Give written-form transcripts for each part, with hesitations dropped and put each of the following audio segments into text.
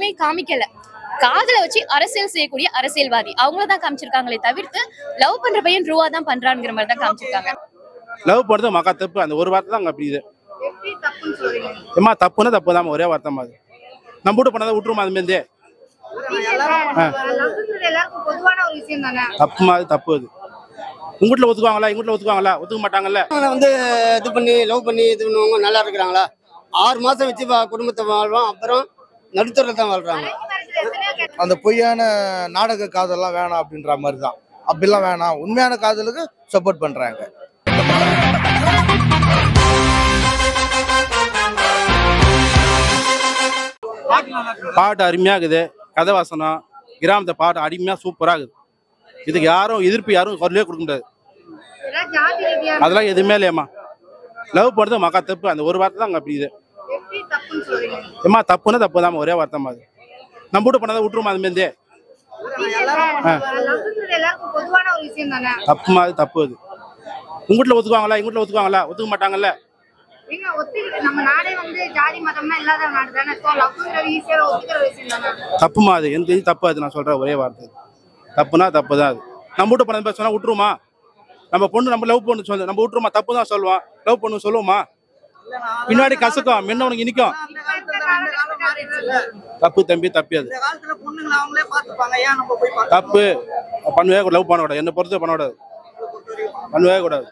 எதுவுமே காமிக்கல. காதல வச்சு அரசியல் செய்யக்கூடிய அரசியல்வாதி அவங்கள தான் காமிச்சிருக்காங்களே தவிர்த்து லவ் பண்ற பையன் ட்ரூவா தான் பண்றாங்கிற மாதிரி தான் காமிச்சிருக்காங்க. லவ் பண்றது மக்கா தப்பு. அந்த ஒரு வார்த்தை தான் அப்படி இது. ஏமா தப்புன்னா தப்பு தான், ஒரே வார்த்தை மாதிரி. நம்ம வீட்டு பண்ணதை விட்டுருமா அது மாரி தப்பு மாதிரி தப்பு அது. உங்க வீட்டுல ஒத்துக்குவாங்களா? எங்க வீட்டுல ஒத்துக்குவாங்களா? ஒத்துக்க மாட்டாங்கல்ல. வந்து இது பண்ணி லவ் பண்ணி இது பண்ணுவாங்க, நல்லா இருக்கிறாங்களா? 6 மாசம் வச்சு குடும்பத்தை வாழ்வோம், அப்புறம் நடுத்தர தான் வாழ்றாங்க. அந்த பொய்யான நாடக காதல்லாம் வேணாம் அப்படின்ற மாதிரி தான். அப்படிலாம் வேணாம், உண்மையான காதலுக்கு சப்போர்ட் பண்றாங்க. பாட்டு அருமையா இருக்குது. கதை வாசனம் கிராமத்தை பாட்டு அருமையா சூப்பரா இருக்குது. இதுக்கு யாரும் எதிர்ப்பு யாரும் குரலே கொடுக்க முடியாது. அதெல்லாம் எதுவுமே இல்லையம்மா. லவ் பண்றது மக்கா தப்பு. அந்த ஒரு வார்த்தை தான் அப்படி இது. ஏமா தப்புன்னா தப்பு தான், ஒரே வார்த்தை மாதிரி. நம்ம வீட்டு பண்ணதை விட்டுருமா அது மாரி தப்பு மாதிரி தப்பு அது. உங்க வீட்டுல ஒத்துக்குவாங்களா? எங்க வீட்டுல ஒத்துக்குவாங்களா? ஒத்துக்க மாட்டாங்கல்ல. தப்புமா அது. எனக்கு தப்பு அது. நான் சொல்றேன் ஒரே வார்த்தை. தப்புனா தப்பு தான் அது. நம்ம வீட்டு பண்ண சொன்னா விட்டுருமா? நம்ம பொண்ணு நம்ம லவ் பண்ணு சொல்லு, நம்ம விட்டுருமா? தப்பு தான் சொல்லுவான். லவ் பண்ணு சொல்லுவோமா? பின்னாடி கசக்கும், முன்ன உனக்கு இனிக்கும். தப்பு தம்பி, தப்பி அது. தப்பு பண்ணவே லவ் பண்ணக்கூடாது. என்ன பொறுத்த பண்ணக்கூடாது, பண்ணவே கூடாது.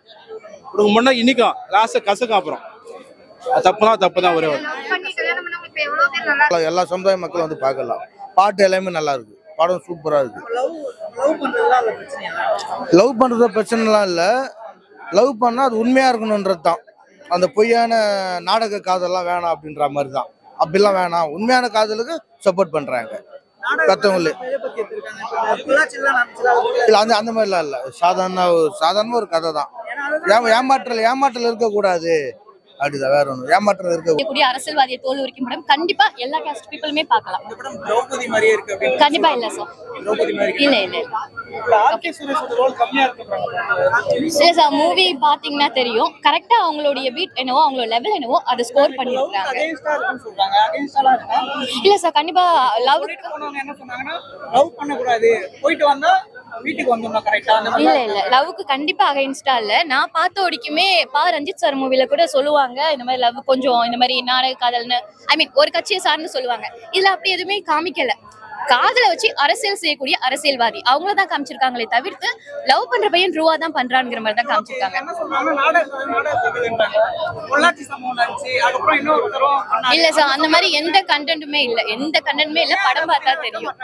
உனக்கு முன்ன இனிக்கும், லாஸ்ட் கசக்கும். அப்புறம் தப்புனா தப்பு தான் ஒரே. எல்லா சமுதாய மக்களும் வந்து பார்க்கலாம். பாட்டு எல்லாமே நல்லா இருக்கு. படம் சூப்பரா இருக்கு. லவ் பண்றது பிரச்சனைலாம் இல்லை. லவ் பண்ணா அது உண்மையா இருக்கணும்ன்றது தான். அந்த பொய்யான நாடக காதல்லாம் வேணாம் அப்படின்ற மாதிரி தான். அப்படிலாம் வேணாம், உண்மையான காதலுக்கு சப்போர்ட் பண்றாங்க கத்தவங்களே. இல்ல அந்த மாதிரிலாம் இல்லை. சாதாரண ஒரு கதை தான். ஏமாற்றல் இருக்கக்கூடாது அப்படிதான். வேற ஒண்ணு ஏமாற்றம் இருக்கக்கூடிய அரசியல்வாதியை தோல் உரிக்கும் படம் கண்டிப்பா எல்லா காஸ்ட் பீப்புளுமே பார்க்கலாம். கண்டிப்பா இல்ல சார், இல்ல இல்ல இல்ல சார். மூவி பாத்தீங்கன்னா தெரியும் கரெக்டா அவங்களுடைய பீட் என்னவோ, அவங்களோட லெவல் என்னவோ அதை ஸ்கோர் பண்ணிருக்காங்க. இல்ல சார், கண்டிப்பா லவ் பண்ணக்கூடாது, போயிட்டு வந்தா வீட்டுக்கு வந்துடணும் கரெக்டா. இல்ல இல்ல, லவ்க்கு கண்டிப்பா அகைன்ஸ்டா இல்ல. நான் பார்த்த வரைக்குமே ரஞ்சித் சார் மூவில கூட சொல்லுவாங்க இந்த மாதிரி லவ் கொஞ்சம் இந்த மாதிரி நாடக காதல்னு, ஐ மீன் ஒரு கட்சியை சார்ந்து சொல்லுவாங்க. இதுல அப்படி எதுவுமே காமிக்கல. காதல வச்சு அரசியல் செய்யக்கூடிய அரசியல்வாதி அவங்கள தான் காமிச்சிருக்காங்களே தவிர்த்து லவ் பண்ற பையன் ட்ரூவா தான் பண்றாங்கிற மாதிரி தான் காமிச்சிருக்காங்க. இல்ல சார், அந்த மாதிரி எந்த கண்டென்ட்டுமே இல்ல. படம் பார்த்தா தெரியும்.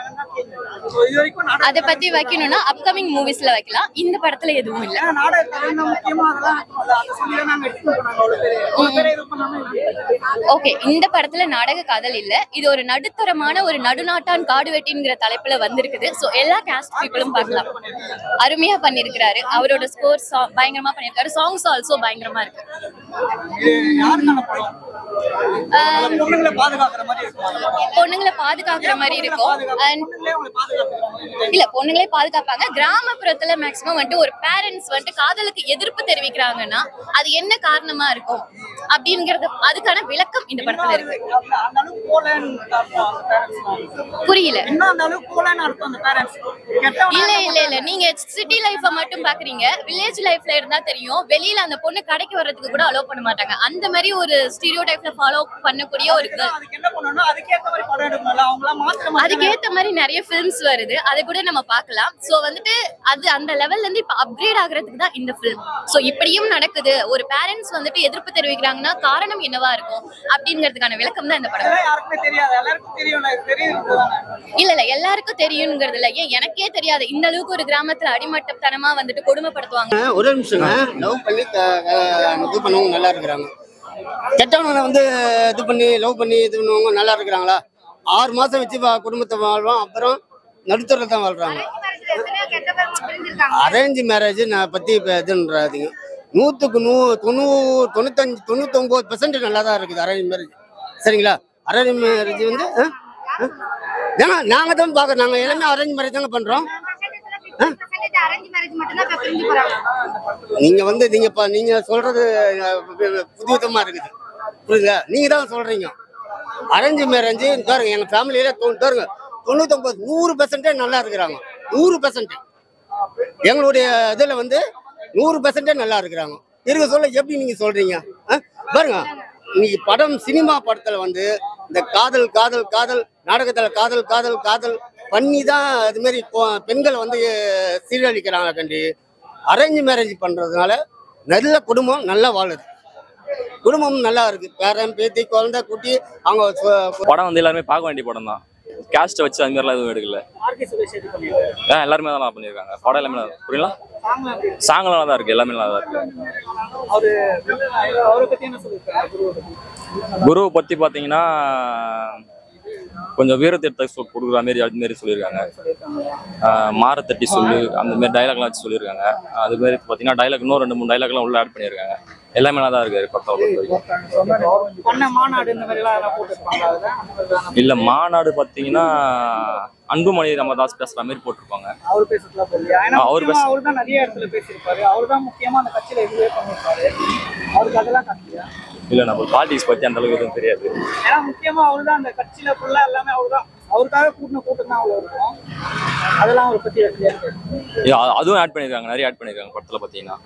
அதை பத்தி வைக்கணும்னா அப்கமிங் மூவிஸ்ல வைக்கலாம். இந்த படத்துல எதுவும் இல்ல. ஓகே, இந்த படத்துல நாடக காதல் இல்ல. இது ஒரு நடுத்தரமான ஒரு நடுநாட்டான் காடு வெட்டிங்கிற தலைப்புல வந்திருக்குது. சோ எல்லா காஸ்ட் பீப்புளும் பார்க்கலாம். அருமையா பண்ணிருக்காரு. அவரோட ஸ்கோர் பயங்கரமா பண்ணிருக்காரு. சாங்ஸ் ஆல்சோ பயங்கரமா இருக்கு. பொண்ணுங்களை பாதுகாக்கிற மாதிரி இருக்கும். இல்ல, பொண்ணுங்களே பாதுகாப்பாங்க. கிராமப்புறத்துல மேக்சிமம் வந்துட்டு ஒரு பேரண்ட்ஸ் வந்துட்டு காதலுக்கு எதிர்ப்பு தெரிவிக்கிறாங்கன்னா அது என்ன காரணமா இருக்கும் அப்படிங்கறது அதுக்கான விளக்கம் இந்த படத்துல இருக்கு. புரியல. இல்ல நீங்க சிட்டி லைஃப மட்டும் பாக்குறீங்க. வில்லேஜ் லைஃப்ல இருந்தா தெரியும். வெளியில அந்த பொண்ணு கடைக்கு வர்றதுக்கு கூட அலோ பண்ண மாட்டாங்க. அந்த மாதிரி ஒரு ஸ்டீரியோடைப்ல ஃபாலோ பண்ணக்கூடிய ஒரு அதுக்கேத்த மாதிரி நிறைய ஃபிலிம்ஸ் வருது. அதை கூட நம்ம பார்க்கலாம். சோ வந்துட்டு அது அந்த லெவல்ல இருந்து இப்ப அப்கிரேட் ஆகுறதுக்கு தான் இந்த ஃபிலிம். சோ இப்படியும் நடக்குது. ஒரு பேரண்ட்ஸ் வந்துட்டு எதிர்ப்பு தெரிவிக்கிறாங்கன்னா காரணம் என்னவா இருக்கும் அப்படிங்கிறதுக்கான விளக்கம் தான் இந்த படம். இல்ல எல்லாருக்கும் தெரியுங்கிறது இல்ல. ஏன் எனக்கே தெரியாது இந்த அளவுக்கு ஒரு கிராமத்துல அடிமட்டத்தனமா வந்துட்டு கொடுமைப்படுத்துவாங்க. ஒரு நிமிஷம், லவ் பண்ணி இது பண்ணவங்க நல்லா இருக்கிறாங்க. கெட்டவங்களை வந்து இது பண்ணி லவ் பண்ணி இது பண்ணுவாங்க நல்லா இருக்கிறாங்களா? 6 மாசம் வச்சு குடும்பத்தை வாழ்வோம், அப்புறம் நடுத்தர தான் வாழ்றாங்க. அரேஞ்ச் மேரேஜ் நான் பத்தி இப்போ இதுன்றாதீங்க. 99% நல்லா தான் இருக்குது அரேஞ்ச் மேரேஜ். சரிங்களா? அரேஞ்ச் மேரேஜ் வந்து ஏன்னா நாங்கள் தான் பார்க்குறோம். நாங்கள் எல்லாமே அரேஞ்ச் மேரேஜ் தாங்க பண்ணுறோம். நீங்க வந்து நீங்க சொல்றது புதுவிதமா இருக்குது. புரியுதா? நீங்க தான் சொல்றீங்க. அரேஞ்சு மேரேஞ்சு பாருங்க எங்கள் ஃபேமிலியில பாருங்க 99 100% நல்லா இருக்கிறாங்க. 100% எங்களுடைய இதில் வந்து 100% நல்லா இருக்கிறாங்க. இருக்க சொல்ல எப்படி நீங்கள் சொல்கிறீங்க? பாருங்க இன்னைக்கு படம் சினிமா படத்தில் வந்து இந்த காதல் காதல் காதல் நாடகத்தில் காதல் காதல் காதல் பண்ணி தான் அதுமாரி பெண்களை வந்து சீரழிக்கிறாங்க. கண்டி அரேஞ்ச் மேரேஜ் பண்ணுறதுனால நல்ல குடும்பம் நல்லா வாழுது, குடும்பம் நல்லா இருக்கு. பேரன் பேத்தி குழந்தை குட்டி அவங்க படம் வந்து எல்லாருமே பார்க்க வேண்டிய படம் தான். கேஸ்ட்டை வச்சு அது மாதிரிலாம் எதுவும் எடுக்கல. எல்லாருமே தான் பண்ணியிருக்காங்க. படம் எல்லாமே புரியல, சாங்கெல்லாம் தான் இருக்கு, எல்லாமே நல்லா தான் இருக்கு. குருவை பத்தி பாத்தீங்கன்னா கொஞ்சம் வீரத்திட்ட கொடுக்குற மாதிரி அது மாதிரி சொல்லியிருக்காங்க. மாரத்தட்டி சொல்லு அந்த மாதிரி டைலாக்லாம் வச்சு சொல்லியிருக்காங்க. அது மாதிரி பார்த்தீங்கன்னா டைலாக் இன்னும் 2-3 டைலாக்லாம் உள்ள ஆட் பண்ணியிருக்காங்க. எல்லாமே நல்லா தான் இருக்காரு பக்கம். இல்ல மாநாடு பார்த்தீங்கன்னா அன்புமணி ராமதாஸ் பேசுற மாதிரி போட்டிருப்பாங்க. இல்ல நம்ம பாலிடிக்ஸ் பத்தி அந்த அளவுக்கு எதுவும் தெரியாது. முக்கியமா அவர்தான் அந்த கட்சியில ஃபுல்லா எல்லாமே அவர்தான், அவருக்காக கூட்டின கூட்டம் தான் அவ்வளவு இருக்கும். அதெல்லாம் அவரை பத்தி அதுவும் ஆட் பண்ணிருக்காங்க, நிறைய ஆட் பண்ணிருக்காங்க படத்துல பாத்தீங்கன்னா.